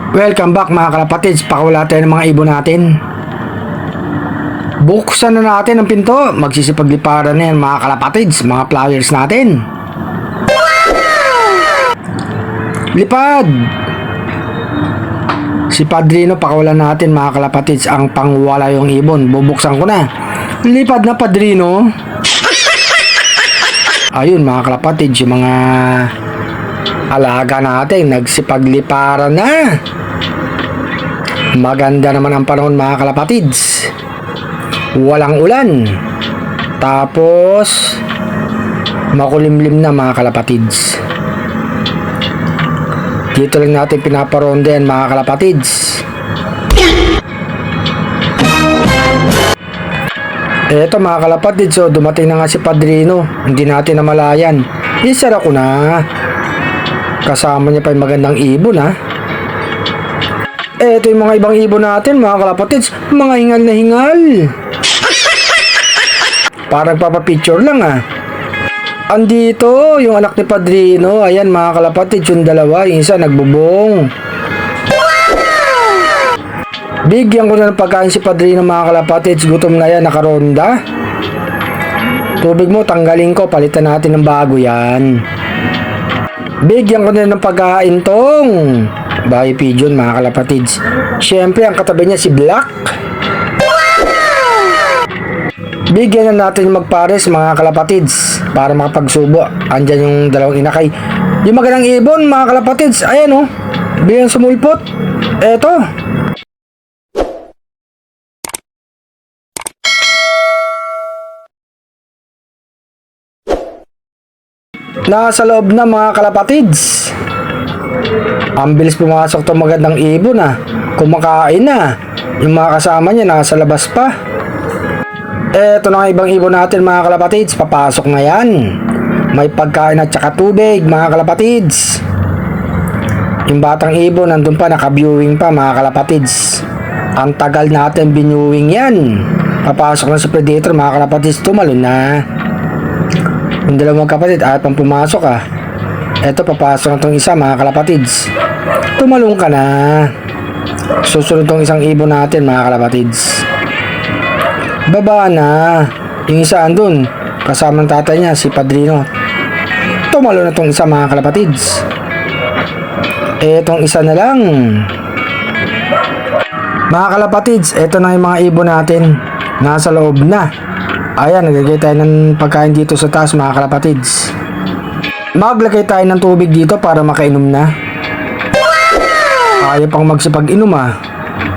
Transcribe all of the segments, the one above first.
Welcome back mga kalapatids. Pakawala tayo ng mga ibon natin. Buksan na natin ang pinto. Magsisipagliparan na yan mga kalapatids, mga flowers natin. Lipad! Si Padrino, pakawalan natin mga kalapatids ang pangwala yung ibon. Bubuksan ko na. Lipad na Padrino. Ayun mga kalapatids, yung mga alaga natin nagsipagliparan na. Maganda naman ang panahon mga kalapatids. Walang ulan. Tapos makulimlim na mga kalapatids. Dito lang natin pinaparonda yan mga kalapatids. Eto mga kalapatids, so dumating na nga si Padrino. Hindi natin namalayan. Isara ko na. Kasama niya pa yung magandang ibon ha. Eto yung mga ibang ibon natin mga kalapatids. Mga hingal na hingal. Parang papapicture lang ha. Andito yung anak ni Padrino. Ayan mga kalapatids, yung dalawa. Yung isa nagbubong. Bigyan ko na ng pagkain si Padrino mga kalapatids. Gutom na yan, nakaronda. Tubig mo tanggalin ko. Palitan natin ng bago yan. Bigyan ko na ng pagkain tong bahay pigeon mga kalapatids. Siyempre ang katabi niya si Black. Bigyan na natin magpares mga kalapatids para makapagsubo. Andyan yung dalawang inakay. Yung magandang ibon mga kalapatids. Ayan o. Bigyan sumulpot. Eto. Nasa loob na mga kalapatids. Ang bilis pumasok itong magandang ibon ah. Kumakain na. Yung mga kasama niya nasa labas pa. Eto na nga ibang ibon natin mga kalapatids. Papasok na yan. May pagkain at saka tubig mga kalapatids. Yung batang ibon nandun pa, naka-viewing pa mga kalapatids. Ang tagal natin binuwing yan. Papasok na si Predator mga kalapatids. Tumalon na. Yung dalawang kapatid ayaw pang pumasok ah. Eto papasok na tong isa mga kalapatids. Tumalong ka na. Susunod tong isang ibon natin mga kalapatids. Baba na. Yung isa andun kasama ng tatay niya si Padrino. Tumalo na tong isa mga kalapatids. Etong isa na lang. Mga kalapatids, eto na yung mga ibon natin. Nasa loob na. Ayan, naglagay tayo ng pagkain dito sa taas mga kalapatids. Maglagay tayo ng tubig dito para makainom na. Ayaw pang magsipag-inom ah.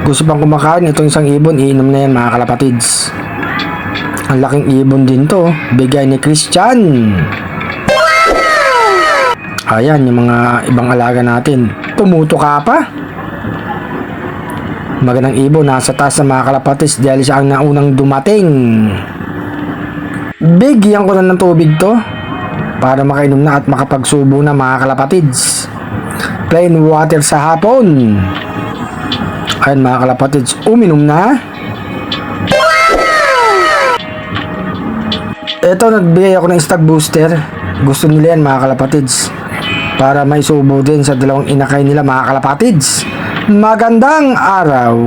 Gusto pang kumakain, itong isang ibon, iinom na yan mga kalapatids. Ang laking ibon din to, bigay ni Christian. Ayan, yung mga ibang alaga natin. Tumuto ka pa. Magandang ibon, nasa taas ng mga kalapatids dahil siya ang naunang dumating. Bigyan ko na ng tubig to para makainom na at makapagsubo na mga kalapatids. Plain water sa hapon. Ayan mga kalapatids, uminom na. Eto, nagbigay ako ng stag booster. Gusto nila yan mga kalapatids para may subo din sa dalawang inakay nila mga kalapatids. Magandang araw.